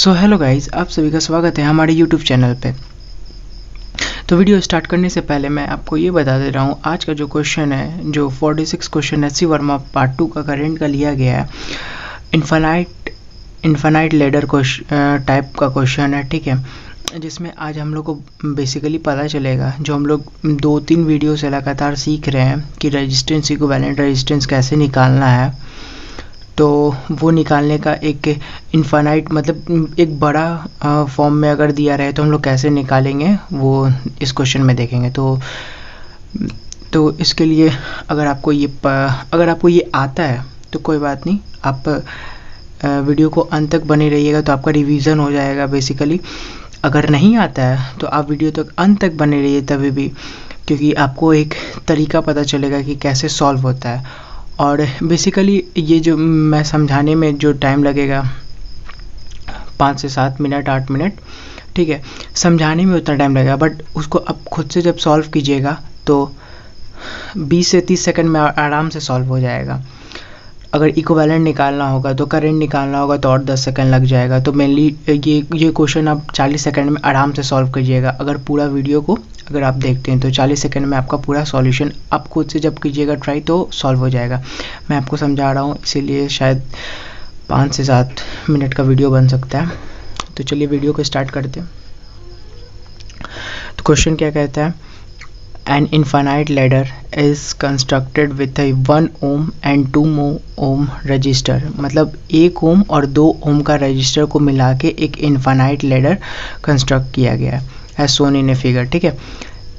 So hello guys, आप सभी का स्वागत है हमारे यूट्यूब चैनल पे। तो वीडियो स्टार्ट करने से पहले मैं आपको ये बता दे रहा हूँ, आज का जो क्वेश्चन है, जो 46 question H C Verma part 2 का करेंट का लिया गया है, इन्फानाइट लेडर टाइप का क्वेश्चन है, ठीक है। जिसमें आज हम लोग को बेसिकली पता चलेगा, जो हम लोग 2-3 वीडियो से लगातार सीख रहे हैं कि रेजिस्टेंस इक्विवेलेंट रेजिस्टेंस कैसे निकालना है। तो वो निकालने का एक इन्फानाइट मतलब एक बड़ा फॉर्म में अगर दिया रहे तो हम लोग कैसे निकालेंगे वो इस क्वेश्चन में देखेंगे। तो इसके लिए अगर आपको ये आता है तो कोई बात नहीं, आप वीडियो को अंत तक बने रहिएगा तो आपका रिवीजन हो जाएगा बेसिकली। अगर नहीं आता है तो आप वीडियो तक अंत तक बने रहिए तभी भी, क्योंकि आपको एक तरीका पता चलेगा कि कैसे सॉल्व होता है। और बेसिकली ये जो मैं समझाने में जो टाइम लगेगा 5 से 7 मिनट 8 मिनट, ठीक है, समझाने में उतना टाइम लगेगा, बट उसको आप खुद से जब सॉल्व कीजिएगा तो 20 से 30 सेकंड में आराम से सॉल्व हो जाएगा। अगर इक्विवेलेंट निकालना होगा तो करंट निकालना होगा तो और 10 सेकंड लग जाएगा। तो मेनली ये क्वेश्चन आप 40 सेकंड में आराम से सॉल्व कीजिएगा। अगर पूरा वीडियो को अगर आप देखते हैं तो 40 सेकंड में आपका पूरा सॉल्यूशन आप खुद से जब कीजिएगा ट्राई तो सॉल्व हो जाएगा। मैं आपको समझा रहा हूँ, इसीलिए शायद 5 से 7 मिनट का वीडियो बन सकता है। तो चलिए वीडियो को स्टार्ट करते हैं। तो क्वेश्चन क्या कहता है, An infinite ladder is constructed with a 1 ohm and 2 ohm resistor। मतलब 1 ओम और 2 ओम का रजिस्टर को मिला के एक इन्फानाइट लेडर कंस्ट्रक्ट किया गया है, as Son in a figure, ठीक है।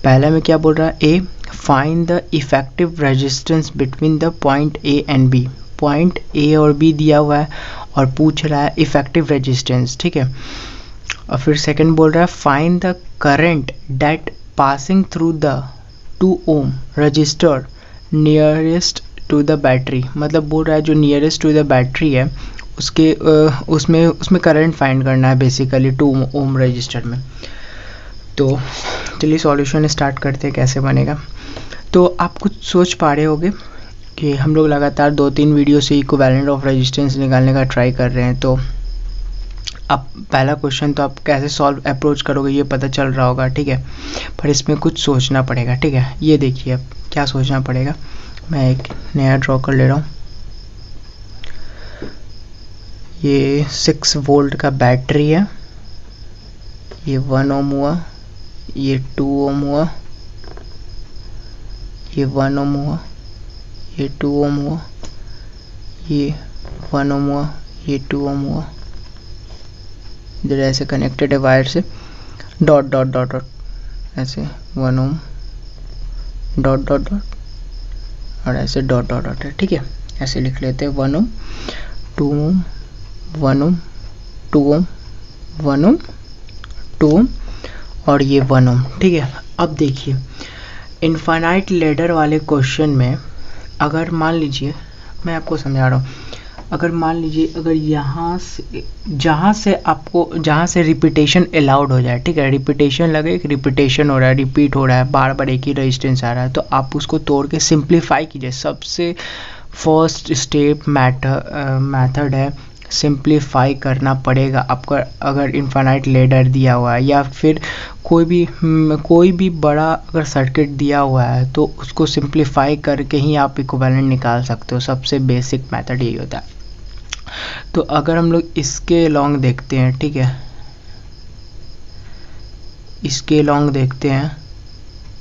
पहला में क्या बोल रहा है, a find the effective resistance between the point A and B. Point A और बी दिया हुआ है और पूछ रहा है इफेक्टिव रेजिस्टेंस, ठीक है। और फिर सेकंड बोल रहा है find the current that passing through the 2 ohm resistor nearest to the battery. मतलब बोल रहा है जो नियरेस्ट टू द बैटरी है उसके उसमें करंट फाइंड करना है बेसिकली 2 ओम रजिस्टर में। तो चलिए सॉल्यूशन स्टार्ट करते हैं कैसे बनेगा। तो आप कुछ सोच पा रहे होगे कि हम लोग लगातार 2-3 वीडियो से इक्विवेलेंट ऑफ रेजिस्टेंस निकालने का ट्राई कर रहे हैं। तो अब पहला क्वेश्चन तो आप कैसे सॉल्व अप्रोच करोगे ये पता चल रहा होगा, ठीक है, पर इसमें कुछ सोचना पड़ेगा, ठीक है। ये देखिए अब क्या सोचना पड़ेगा। मैं एक नया ड्रॉ कर ले रहा हूँ। ये 6 वोल्ट का बैटरी है, ये 1 ओम हुआ, ये 2 ओम हुआ, ये 1 ओम हुआ, ये 2 ओम हुआ, ये 1 ओम हुआ, ये 2 ओम हुआ। इधर ऐसे कनेक्टेड है वायर से, डॉट डॉट डॉट डॉट ऐसे 1 ओम डॉट डॉट डॉट और ऐसे डॉट डॉट डॉट है, ठीक है। ऐसे लिख लेते हैं 1 ओम 2 ओम 1 ओम 2 ओम 1 ओम 2 ओम और ये 1 ओम, ठीक है। अब देखिए इन्फानाइट लेडर वाले क्वेश्चन में अगर मान लीजिए, मैं आपको समझा रहा हूँ, अगर मान लीजिए अगर जहाँ से रिपीटेशन अलाउड हो जाए, ठीक है, रिपीटेशन लगे, एक रिपीटेशन हो रहा है, रिपीट हो रहा है, बार बार एक ही रेजिस्टेंस आ रहा है, तो आप उसको तोड़ के सिंप्लीफाई कीजिए। सबसे फर्स्ट स्टेप मेथड है सिंप्लीफाई करना पड़ेगा आपका। अगर इन्फानाइट लेडर दिया हुआ है या फिर कोई भी बड़ा अगर सर्किट दिया हुआ है तो उसको सिंप्लीफाई करके ही आप इक्विवेलेंट निकाल सकते हो। सबसे बेसिक मेथड यही होता है। तो अगर हम लोग इसके लॉन्ग देखते हैं, ठीक है, इसके लॉन्ग देखते हैं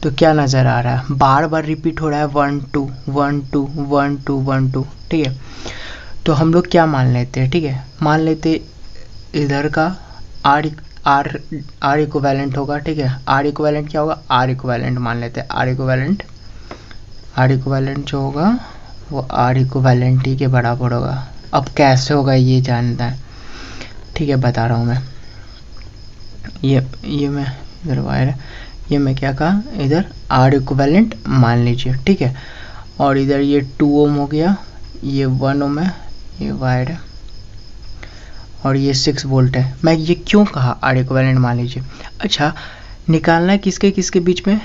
तो क्या नज़र आ रहा है, बार बार रिपीट हो रहा है 1 2 1 2 1 2 1 2, ठीक है। तो हम लोग क्या मान लेते हैं, ठीक है, मान लेते इधर का आर इक्विवेलेंट होगा, ठीक है। आर इक्विवेलेंट क्या होगा, आर इक्विवेलेंट मान लेते हैं। आर इक्विवेलेंट जो होगा वो आर इक्विवेलेंट ही के बराबर होगा। अब कैसे होगा ये जानना है, ठीक है, बता रहा हूँ मैं। ये मैं इधर वायर है, ये मैं क्या कहा, इधर आर इक्विवेलेंट मान लीजिए, ठीक है। और इधर ये 2 ओम हो गया, ये 1 ओम है, ये वायर है और ये 6 वोल्ट है। मैं ये क्यों कहा आर इक्विवेलेंट मान लीजिए, अच्छा निकालना है किसके बीच में,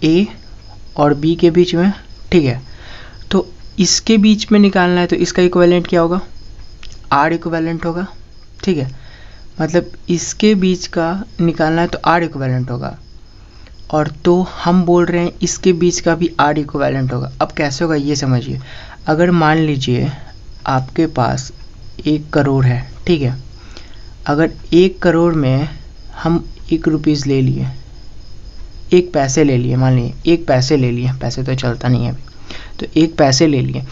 ए और बी के बीच में, ठीक है। तो इसके बीच में निकालना है तो इसका इक्विवेलेंट क्या होगा, आर इक्विवेलेंट होगा, ठीक है। मतलब इसके बीच का निकालना है तो आर इक्विवेलेंट होगा, और तो हम बोल रहे हैं इसके बीच का भी आर इक्विवेलेंट होगा। अब कैसे होगा ये समझिए। अगर मान लीजिए आपके पास 1 करोड़ है, ठीक है, अगर 1 करोड़ में हम 1 रुपीज़ ले लिए, 1 पैसे ले लिए, मान लीजिए 1 पैसे ले लिए, पैसे तो चलता नहीं है अभी, तो 1 पैसे ले लिए,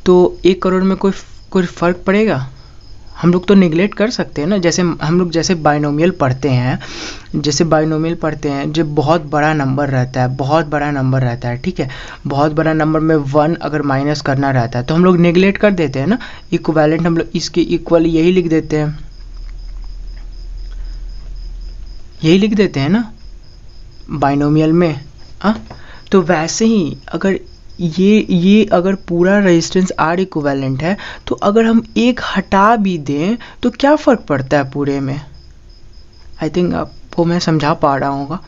तो 1 करोड़ में कोई फ़र्क पड़ेगा? हम लोग तो निगलेक्ट कर सकते हैं ना, जैसे हम लोग जैसे बाइनोमियल पढ़ते हैं, जो बहुत बड़ा नंबर रहता है, बहुत बड़ा नंबर रहता है, ठीक है, बहुत बड़ा नंबर में 1 अगर माइनस करना रहता है तो हम लोग निगलेक्ट कर देते हैं ना, इक्विवेलेंट हम लोग इसके इक्वल यही लिख देते हैं, यही लिख देते हैं ना बाइनोमियल में। तो वैसे ही अगर ये अगर पूरा रेजिस्टेंस आर इक्विवेलेंट है, तो अगर हम 1 हटा भी दें तो क्या फ़र्क पड़ता है पूरे में? आई थिंक आपको मैं समझा पा रहा हूँ।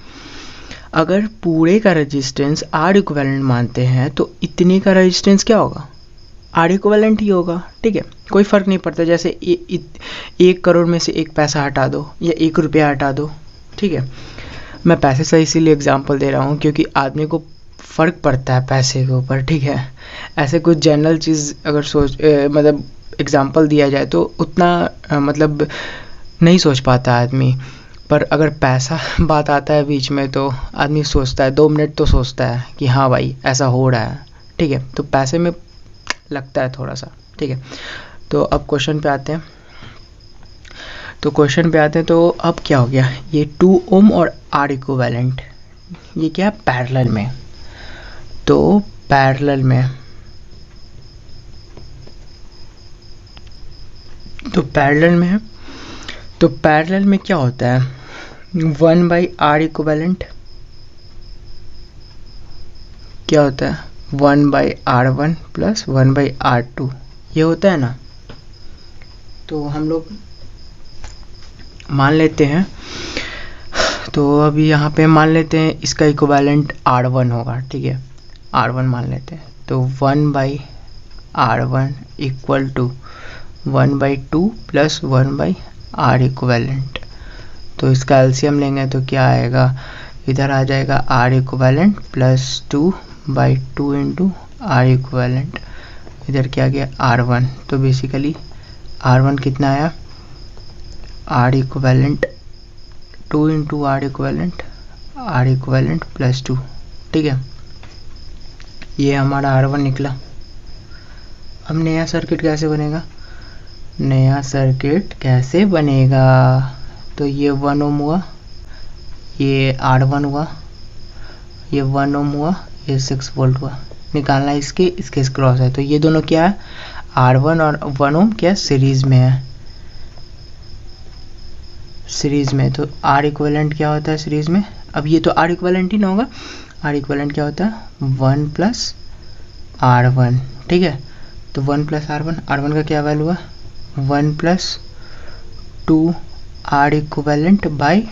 अगर पूरे का रेजिस्टेंस आर इक्विवेलेंट मानते हैं तो इतने का रेजिस्टेंस क्या होगा? आर इक्विवेलेंट ही होगा, ठीक है, कोई फ़र्क नहीं पड़ता। जैसे 1 करोड़ में से 1 पैसा हटा दो या 1 रुपया हटा दो, ठीक है। मैं पैसे से इसीलिए एग्जांपल दे रहा हूँ क्योंकि आदमी को फ़र्क पड़ता है पैसे के ऊपर, ठीक है। ऐसे कुछ जनरल चीज़ अगर मतलब एग्जांपल दिया जाए तो उतना मतलब नहीं सोच पाता आदमी, पर अगर पैसा बात आता है बीच में तो आदमी सोचता है, 2 मिनट तो सोचता है कि हाँ भाई ऐसा हो रहा है, ठीक है। तो पैसे में लगता है थोड़ा सा, ठीक है। तो अब क्वेश्चन पे आते हैं। तो अब क्या हो गया, ये 2 ओम और आर इक्विवेलेंट, ये क्या है, पैरेलल में। तो पैरेलल में तो पैरेलल में क्या होता है, 1/r इक्विवेलेंट क्या होता है, 1/r1 प्लस 1/r2, ये होता है ना। तो हम लोग मान लेते हैं, तो अभी यहाँ पे मान लेते हैं इसका इक्विवेलेंट r1 होगा, ठीक है, r1 मान लेते हैं। तो 1/r1 equal to 1/2 plus 1/r equivalent. तो इसका एलसीएम लेंगे तो क्या आएगा, इधर आ जाएगा r equivalent plus 2/2 into r equivalent, इधर क्या गया r1। तो बेसिकली r1 कितना आया, r equivalent 2 into r equivalent plus 2, ठीक है। ये हमारा R1 निकला। अब नया सर्किट कैसे बनेगा, तो ये 1 ओम हुआ, ये R1 हुआ, ये 1 ओम हुआ, ये 6 वोल्ट हुआ। निकालना है इसके क्रॉस है, तो ये दोनों क्या है, R1 और 1 ओम क्या सीरीज में। तो R इक्विवेलेंट क्या होता है सीरीज में, अब ये तो R इक्विवेलेंट ही ना होगा, R इक्विवेलेंट क्या होता है 1 प्लस R1, ठीक है। तो 1 प्लस R1 का क्या वैल्यू है 1 plus 2 R equivalent by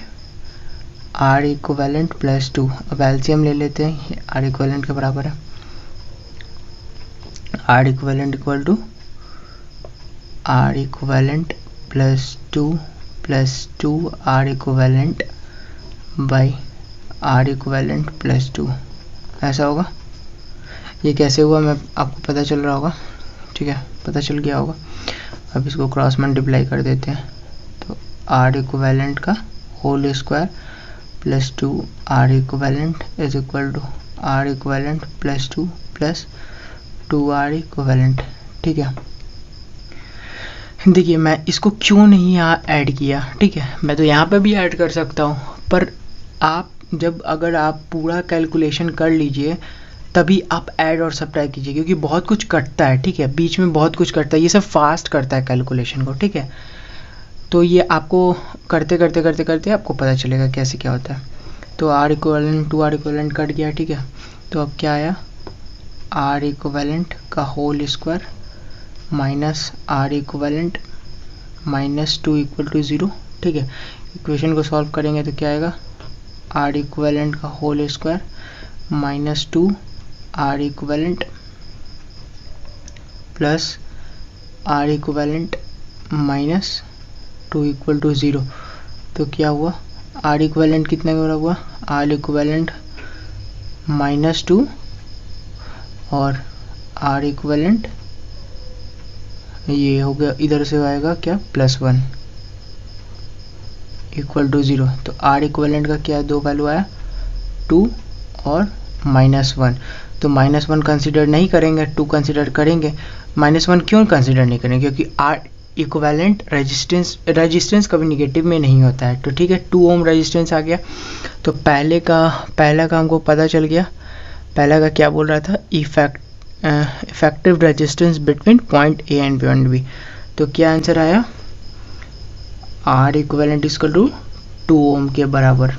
R equivalent plus 2। अब एलसीएम ले लेते हैं, ये R इक्विवेलेंट के बराबर है, R equivalent equal to R equivalent plus 2 R equivalent by R equivalent plus 2, ऐसा होगा। ये कैसे हुआ मैं आपको पता चल रहा होगा, ठीक है, पता चल गया होगा। अब इसको क्रॉस मल्टीप्लाई कर देते हैं, तो R इक्विवेलेंट का whole square plus 2 R equivalent is equal to R equivalent plus 2 R equivalent, ठीक है। देखिए मैं इसको क्यों नहीं यहाँ ऐड किया, ठीक है, मैं तो यहाँ पे भी ऐड कर सकता हूँ, पर आप अगर आप पूरा कैलकुलेशन कर लीजिए तभी आप ऐड और सब्ट्रैक्ट कीजिए, क्योंकि बहुत कुछ कटता है, ठीक है, बीच में बहुत कुछ कटता है, ये सब फास्ट करता है कैलकुलेशन को, ठीक है। तो ये आपको करते आपको पता चलेगा कैसे क्या होता है। तो R equivalent 2 R equivalent cut गया, ठीक है। तो अब क्या आया, R इक्विवेलेंट का whole square minus R equivalent minus 2 equal to 0, ठीक है। इक्वेशन को सॉल्व करेंगे तो क्या आएगा, R इक्विवेलेंट का whole square minus 2 R equivalent plus R equivalent minus 2 equal to 0, तो क्या हुआ, आर इक्वेलेंट कितने का हुआ, आर इक्वेलेंट -2 और आर इक्वेलेंट ये हो गया, इधर से आएगा क्या +1 इक्वल टू 0। तो आर इक्वेलेंट का क्या दो वैल्यू आया, 2 और -1। तो -1 कंसिडर नहीं करेंगे, 2 कंसिडर करेंगे। -1 क्यों कंसिडर नहीं करेंगे, क्योंकि आर इक्विवेलेंट रेजिस्टेंस कभी निगेटिव में नहीं होता है। तो ठीक है, 2 ओम रेजिस्टेंस आ गया। तो पहला का हमको पता चल गया, पहला का क्या बोल रहा था, effective resistance between point A and point B. तो क्या आंसर आया, R equivalent equal to 2 ohm के बराबर।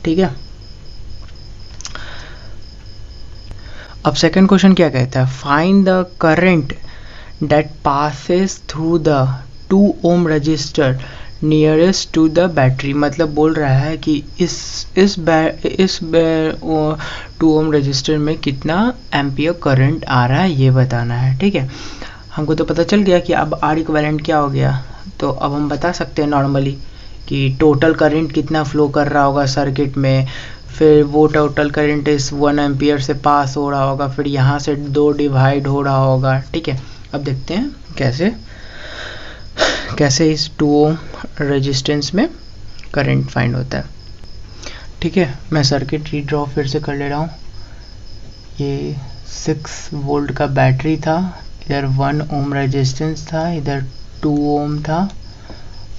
ठीक है, अब सेकंड क्वेश्चन क्या कहता है, find the current that passes through the 2 ohm resistor nearest to the battery. मतलब बोल रहा है कि इस 2 ओम रजिस्टर में कितना एम्पियर करंट आ रहा है, ये बताना है। ठीक है, हमको तो पता चल गया कि अब आर इक्विवेलेंट क्या हो गया। तो अब हम बता सकते हैं नॉर्मली कि टोटल करंट कितना फ्लो कर रहा होगा सर्किट में, फिर वो टोटल करंट इस 1 एम्पियर से पास हो रहा होगा, फिर यहाँ से 2 डिवाइड हो रहा होगा। ठीक है, अब देखते हैं कैसे इस 2 ओम रेजिस्टेंस में करंट फाइंड होता है। ठीक है, मैं सर्किट रीड्रॉ फिर से कर ले रहा हूँ। ये 6 वोल्ट का बैटरी था, इधर 1 ओम रेजिस्टेंस था, इधर 2 ओम था,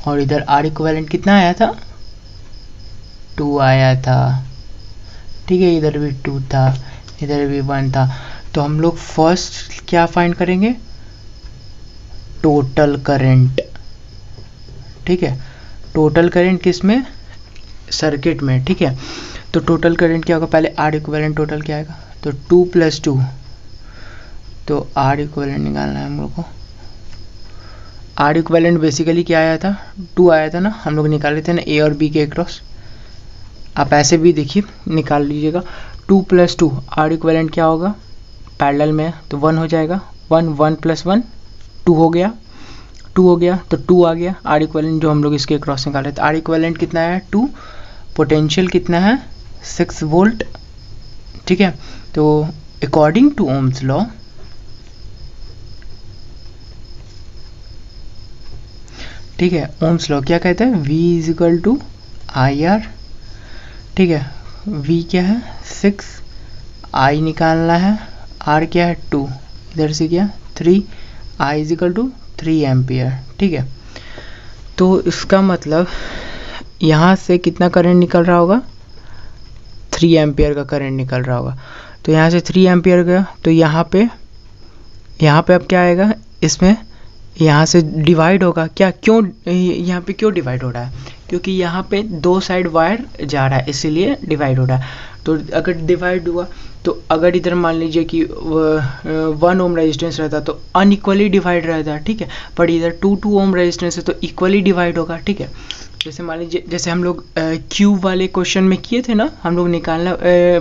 और इधर आर इक्विवेलेंट कितना आया था, 2 आया था। ठीक है, इधर भी 2 था, इधर भी 1 था। तो हम लोग फर्स्ट क्या फाइंड करेंगे, टोटल करंट। ठीक है, टोटल करंट किस में, सर्किट में। ठीक है, तो टोटल करंट क्या होगा, पहले आर इक्विवेलेंट टोटल क्या आएगा, तो 2 + 2, तो आर इक्विवेलेंट निकालना है हम लोग को। आर इक्विवेलेंट बेसिकली क्या आया था, 2 आया था ना, हम लोग निकाले थे ना ए और बी के अक्रॉस। आप ऐसे भी देखिए निकाल लीजिएगा, 2 + 2 आर इक्विवेलेंट क्या होगा, पैरेलल में तो 1 हो जाएगा, 1 + 1 2 हो गया, 2 हो गया तो 2 आ गया आर इक्विवेलेंट जो हम लोग इसके क्रॉस निकाले। तो आर इक्विवेलेंट कितना है, 2, पोटेंशियल कितना है, 6 वोल्ट। ठीक है, तो अकॉर्डिंग टू ओम्स लॉ, ठीक है, ओम्स लॉ क्या कहता है, V = IR। ठीक है, V क्या है 6, I निकालना है, R क्या है 2, इधर से क्या 3, I = 3 एम्पियर। ठीक है, तो इसका मतलब यहाँ से कितना करंट निकल रहा होगा, 3 एम्पियर का करंट निकल रहा होगा। तो यहाँ से 3 एम्पियर गया, तो यहाँ पे अब क्या आएगा, इसमें यहाँ से डिवाइड होगा क्या, क्यों यहाँ पे क्यों डिवाइड हो रहा है, क्योंकि यहाँ पे 2 साइड वायर जा रहा है, इसीलिए डिवाइड हो रहा है। तो अगर डिवाइड हुआ, तो अगर इधर मान लीजिए कि 1 ओम रेजिस्टेंस रहता तो अनइक्वली डिवाइड रहता। ठीक है, पर इधर 2 ओम रेजिस्टेंस है तो इक्वली डिवाइड होगा। ठीक है, जैसे मान लीजिए, जैसे हम लोग क्यू वाले क्वेश्चन में किए थे ना, हम लोग निकालना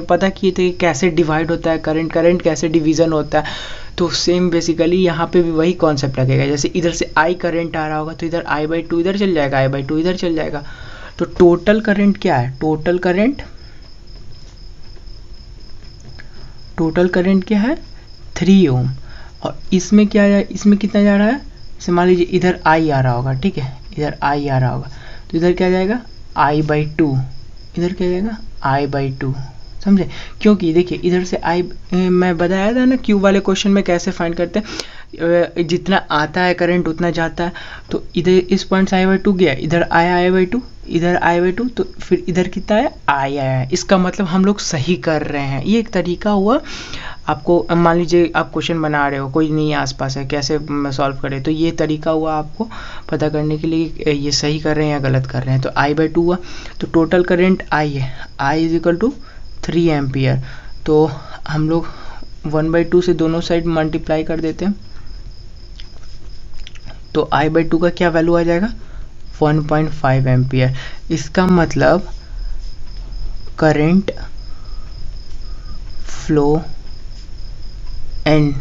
पता किए थे कैसे डिवाइड होता है करंट कैसे डिवीज़न होता है। तो सेम बेसिकली यहाँ पे भी वही कॉन्सेप्ट लगेगा। जैसे इधर से आई करंट आ रहा होगा तो इधर I/2 इधर चल जाएगा, I/2 इधर चल जाएगा। तो टोटल करंट क्या है, टोटल करंट क्या है 3 ओम, और इसमें क्या है, इसमें कितना जा रहा है, जैसे मान लीजिए इधर I आ रहा होगा। ठीक है, इधर I आ रहा होगा तो इधर क्या जाएगा I/2, इधर क्या जाएगा I/2, समझे। क्योंकि देखिए इधर से मैं बताया था ना क्यू वाले क्वेश्चन में कैसे फाइंड करते हैं, जितना आता है करंट उतना जाता है। तो इधर इस पॉइंट से I/2 गया, इधर आया I/2, इधर I/2, तो फिर इधर कितना है I आया। इसका मतलब हम लोग सही कर रहे हैं। ये एक तरीका हुआ। आपको मान लीजिए आप क्वेश्चन बना रहे हो, कोई नहीं आसपास है, कैसे सॉल्व करें, तो ये तरीका हुआ आपको पता करने के लिए ये सही कर रहे हैं या गलत कर रहे हैं। तो I/2 हुआ, तो टोटल करंट I है, I = 3 एम्पियर। तो हम लोग 1/2 से दोनों साइड मल्टीप्लाई कर देते हैं, तो I/2 का क्या वैल्यू आ जाएगा 1.5 एम्पियर। इसका मतलब current flow and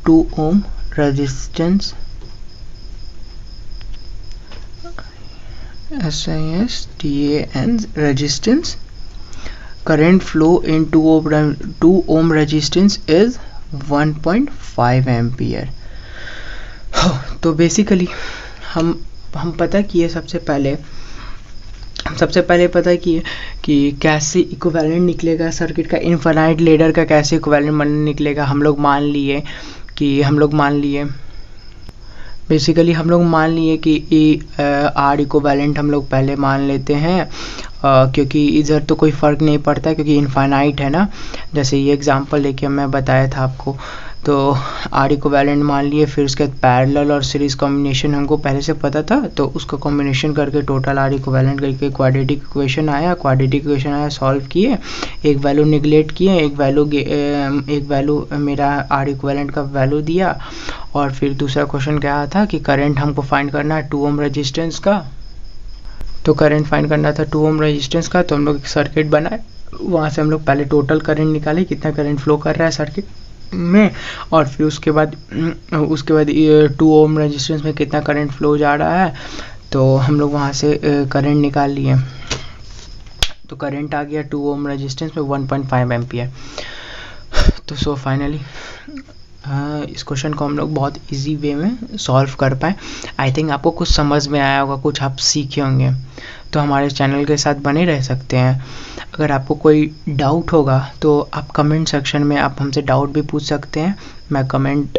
2 ohm resistance SISTAN resistance, current flow in 2 ohm resistance is 1.5 ampere. तो बेसिकली हम पता किए सबसे पहले पता किए कि कैसे इक्विवेलेंट निकलेगा सर्किट का, इनफाइनाइट लेडर का कैसे इक्विवेलेंट निकलेगा। हम लोग मान लिए बेसिकली हम लोग मान लिए कि आर इक्विवेलेंट हम लोग पहले मान लेते हैं, क्योंकि इधर तो कोई फ़र्क नहीं पड़ता क्योंकि इनफाइनाइट है ना। जैसे ये एग्जांपल लेके मैं बताया था आपको, तो आर इक्विवेलेंट मान लिए। फिर उसके बाद पैरेलल और सीरीज कॉम्बिनेशन हमको पहले से पता था, तो उसका कॉम्बिनेशन करके टोटल आर इक्विवेलेंट करके क्वाड्रेटिक इक्वेशन आया, सॉल्व किए, एक वैल्यू निगलेक्ट किए, एक वैल्यू मेरा आर इक्विवेलेंट का वैल्यू दिया। और फिर दूसरा क्वेश्चन क्या था कि करंट हमको फाइंड करना है 2 ओम रेजिस्टेंस का, तो करंट फाइंड करना था 2 ओम रेजिस्टेंस का। तो हम लोग एक सर्किट बनाए, वहाँ से हम लोग पहले टोटल करंट निकाले, कितना करंट फ्लो कर रहा है सर्किट में, और फिर उसके बाद 2 ओम रेजिस्टेंस में कितना करंट फ्लो जा रहा है, तो हम लोग वहाँ से करंट निकाल लिए। तो करंट आ गया 2 ओम रेजिस्टेंस में 1.5 एम्पियर। तो सो फाइनली इस क्वेश्चन को हम लोग बहुत इजी वे में सॉल्व कर पाए। आई थिंक आपको कुछ समझ में आया होगा, कुछ आप सीखे होंगे। तो हमारे चैनल के साथ बने रह सकते हैं। अगर आपको कोई डाउट होगा तो आप कमेंट सेक्शन में आप हमसे डाउट भी पूछ सकते हैं। मैं कमेंट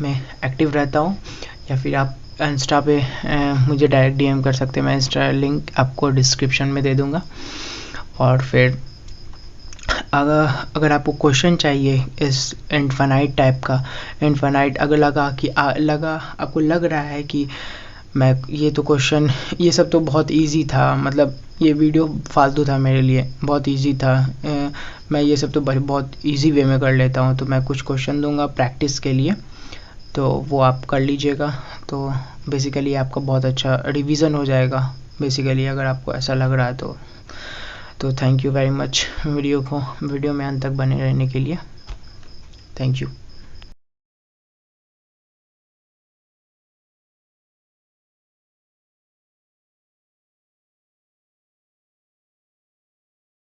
में एक्टिव रहता हूँ, या फिर आप इंस्टा पे मुझे डायरेक्ट DM कर सकते हैं। मैं इंस्टा लिंक आपको डिस्क्रिप्शन में दे दूँगा। और फिर अगर आपको क्वेश्चन चाहिए इस इनफाइनाइट टाइप का, इनफाइनाइट अगर आपको लग रहा है कि मैं ये तो क्वेश्चन ये सब तो बहुत इजी था, मतलब ये वीडियो फालतू था मेरे लिए, बहुत इजी था, मैं ये सब तो बहुत इजी वे में कर लेता हूँ, तो मैं कुछ क्वेश्चन दूंगा प्रैक्टिस के लिए, तो वो आप कर लीजिएगा। तो बेसिकली आपका बहुत अच्छा रिवीजन हो जाएगा बेसिकली, अगर आपको ऐसा लग रहा है तो thank you very much video में अंत तक बने रहने के लिए। Thank you.